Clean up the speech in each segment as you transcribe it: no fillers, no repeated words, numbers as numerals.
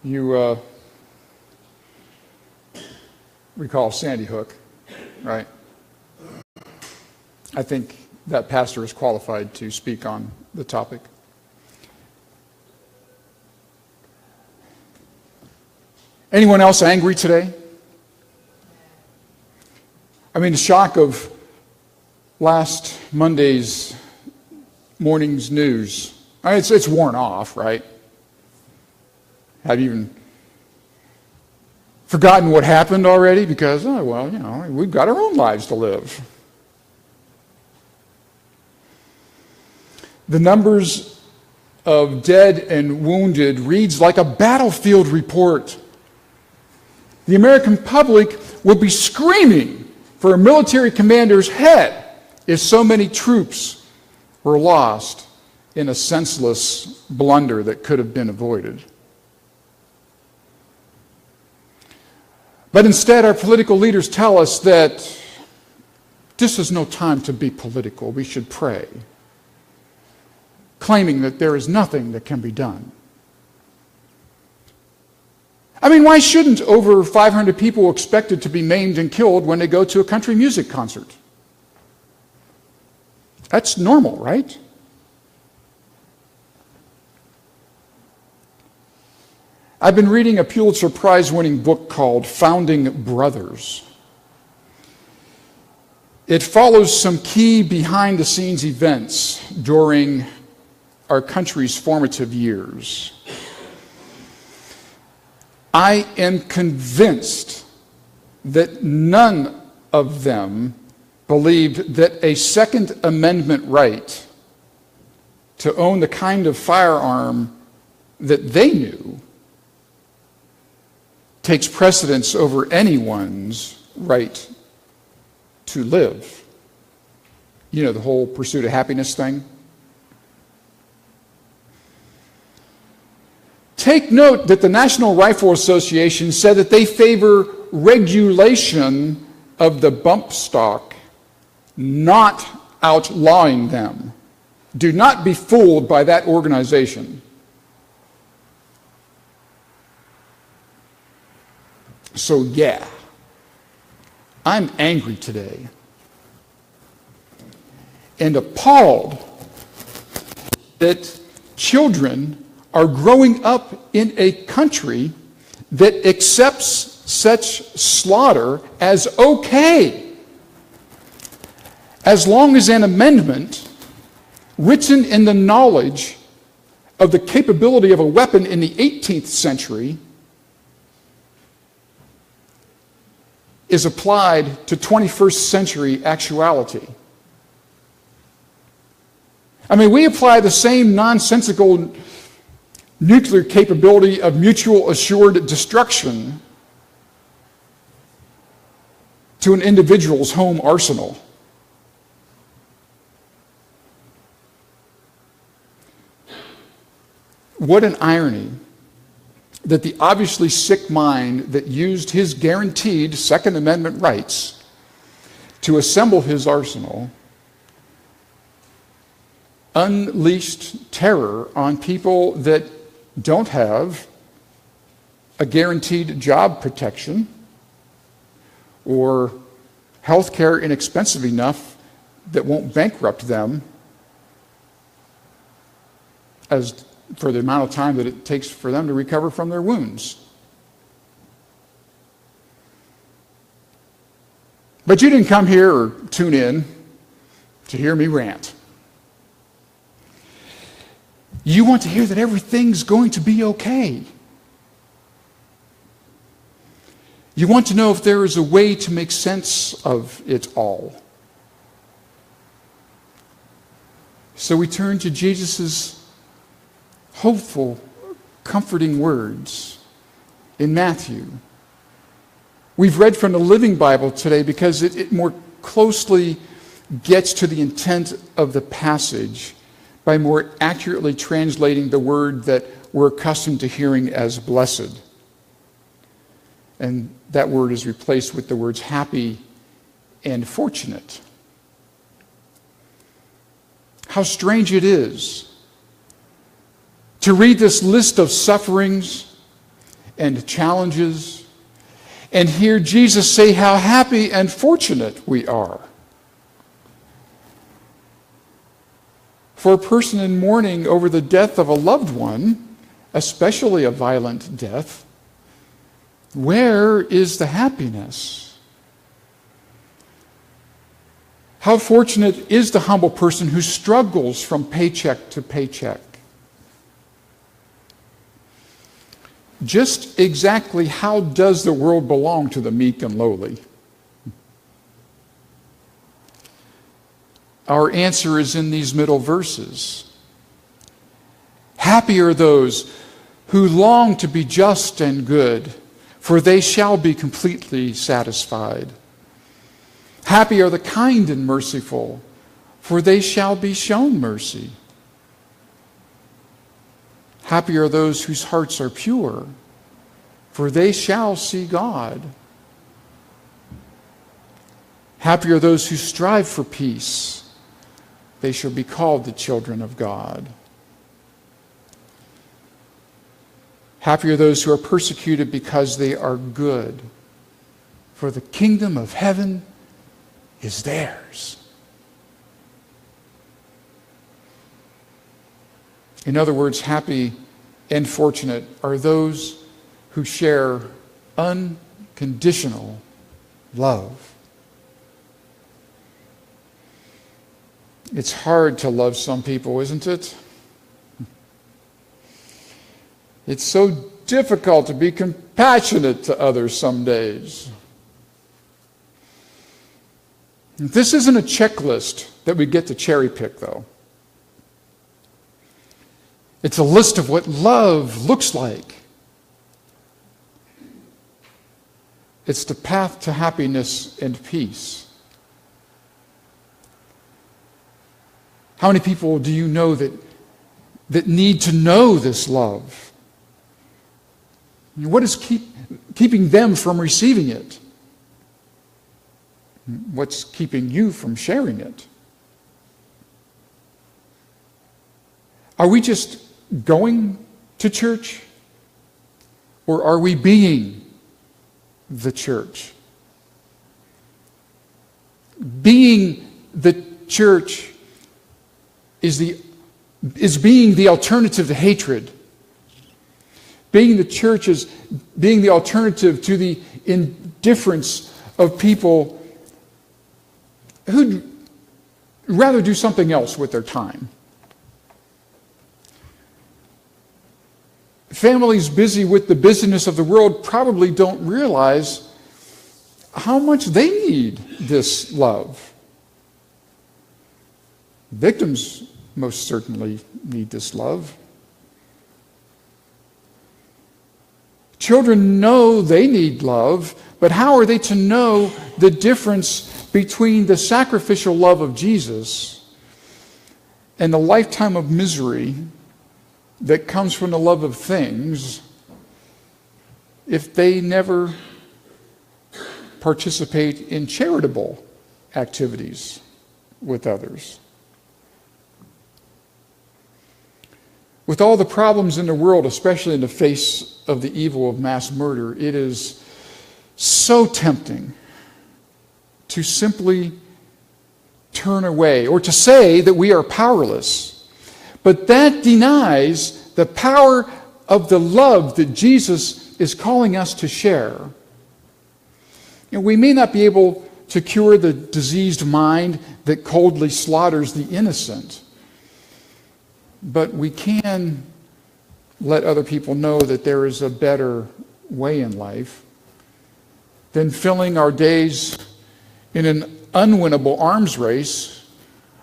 You recall Sandy Hook, right? I think that pastor is qualified to speak on the topic. Anyone else angry today? I mean, the shock of last Monday's morning's news, I mean, it's worn off, right? Have you even forgotten what happened already? Because, we've got our own lives to live. The numbers of dead and wounded reads like a battlefield report. The American public would be screaming for a military commander's head if so many troops were lost in a senseless blunder that could have been avoided. But instead, our political leaders tell us that this is no time to be political. We should pray, claiming that there is nothing that can be done. I mean, why shouldn't over 500 people expected to be maimed and killed when they go to a country music concert? That's normal, right? I've been reading a Pulitzer Prize-winning book called Founding Brothers. It follows some key behind-the-scenes events during our country's formative years. I am convinced that none of them believed that a Second Amendment right to own the kind of firearm that they knew takes precedence over anyone's right to live. You know, the whole pursuit of happiness thing. Take note that the National Rifle Association said that they favor regulation of the bump stock, not outlawing them. Do not be fooled by that organization. So yeah, I'm angry today and appalled that children are growing up in a country that accepts such slaughter as okay, as long as an amendment written in the knowledge of the capability of a weapon in the 18th century is applied to 21st century actuality. I mean, we apply the same nonsensical nuclear capability of mutual assured destruction to an individual's home arsenal. What an irony that the obviously sick mind that used his guaranteed Second Amendment rights to assemble his arsenal unleashed terror on people that don't have a guaranteed job protection or health care inexpensive enough that won't bankrupt them as for the amount of time that it takes for them to recover from their wounds. But you didn't come here or tune in to hear me rant. You want to hear that everything's going to be okay. You want to know if there is a way to make sense of it all. So we turn to Jesus' hopeful, comforting words in Matthew. We've read from the Living Bible today because it more closely gets to the intent of the passage by more accurately translating the word that we're accustomed to hearing as blessed. And that word is replaced with the words happy and fortunate. How strange it is to read this list of sufferings and challenges, and hear Jesus say how happy and fortunate we are. For a person in mourning over the death of a loved one, especially a violent death, where is the happiness? How fortunate is the humble person who struggles from paycheck to paycheck? Just exactly how does the world belong to the meek and lowly? Our answer is in these middle verses. Happy are those who long to be just and good, for they shall be completely satisfied. Happy are the kind and merciful, for they shall be shown mercy. Happy are those whose hearts are pure, for they shall see God. Happy are those who strive for peace, they shall be called the children of God. Happy are those who are persecuted because they are good, for the kingdom of heaven is theirs. In other words, happy and fortunate are those who share unconditional love. It's hard to love some people, isn't it? It's so difficult to be compassionate to others some days. This isn't a checklist that we get to cherry pick, though. It's a list of what love looks like. It's the path to happiness and peace. How many people do you know that need to know this love? What is keeping them from receiving it? What's keeping you from sharing it? Are we just going to church? Or are we being the church? Being the church is being the alternative to hatred. Being the church is being the alternative to the indifference of people who'd rather do something else with their time. Families busy with the busyness of the world probably don't realize how much they need this love. Victims most certainly need this love. Children know they need love, but how are they to know the difference between the sacrificial love of Jesus and the lifetime of misery that comes from the love of things if they never participate in charitable activities with others? With all the problems in the world, especially in the face of the evil of mass murder, it is so tempting to simply turn away or to say that we are powerless. But that denies the power of the love that Jesus is calling us to share. We may not be able to cure the diseased mind that coldly slaughters the innocent, but we can let other people know that there is a better way in life than filling our days in an unwinnable arms race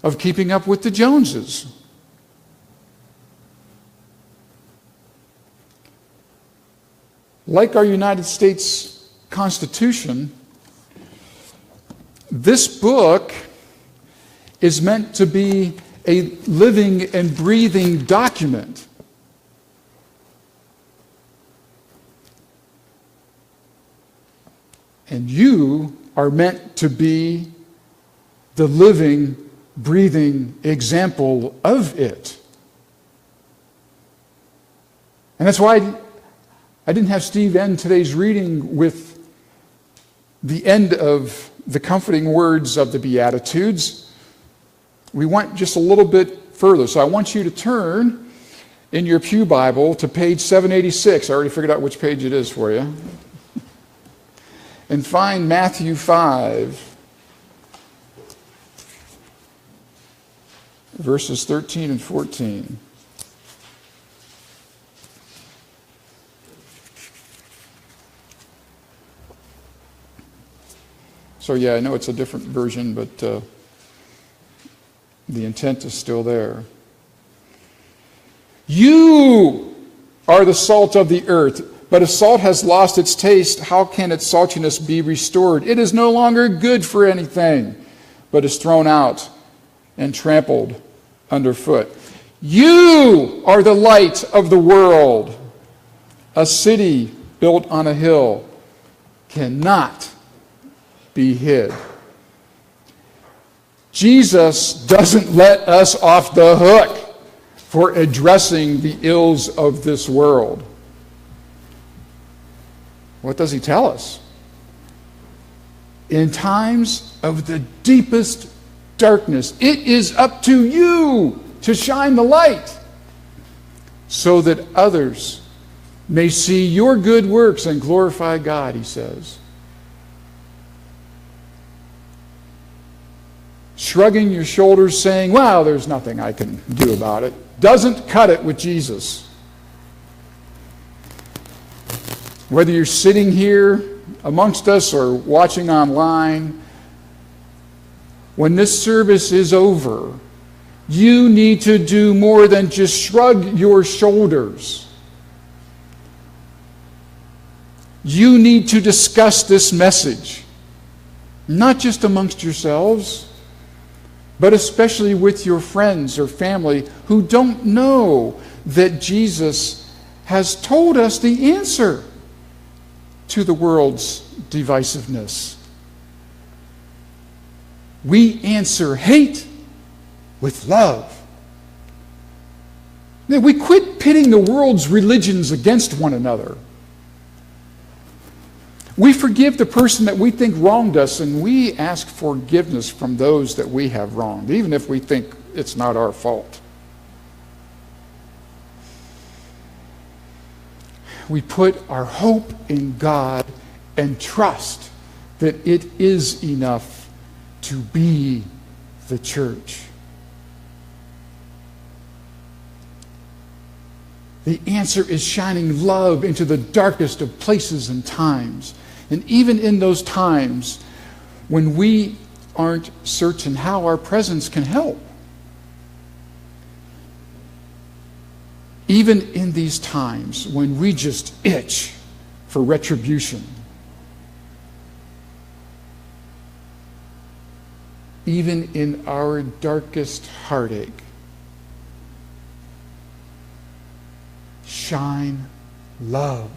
of keeping up with the Joneses. Like our United States Constitution, this book is meant to be a living and breathing document. And you are meant to be the living, breathing example of it. And that's why I didn't have Steve end today's reading with the end of the comforting words of the Beatitudes. We went just a little bit further. So I want you to turn in your pew Bible to page 786. I already figured out which page it is for you. And find Matthew 5, verses 13 and 14. So yeah, I know it's a different version, but the intent is still there. You are the salt of the earth, but if salt has lost its taste, how can its saltiness be restored? It is no longer good for anything, but is thrown out and trampled underfoot. You are the light of the world. A city built on a hill cannot be hid. Jesus doesn't let us off the hook for addressing the ills of this world. What does he tell us? In times of the deepest darkness, it is up to you to shine the light so that others may see your good works and glorify God, he says. Shrugging your shoulders, saying, well, there's nothing I can do about it, doesn't cut it with Jesus. Whether you're sitting here amongst us or watching online, when this service is over, you need to do more than just shrug your shoulders. You need to discuss this message, not just amongst yourselves, but especially with your friends or family who don't know that Jesus has told us the answer to the world's divisiveness. We answer hate with love. Now, we quit pitting the world's religions against one another. We forgive the person that we think wronged us, and we ask forgiveness from those that we have wronged, even if we think it's not our fault. We put our hope in God and trust that it is enough to be the church. The answer is shining love into the darkest of places and times. And even in those times when we aren't certain how our presence can help. Even in these times when we just itch for retribution. Even in our darkest heartache. Shine love.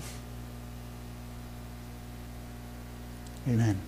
Amen.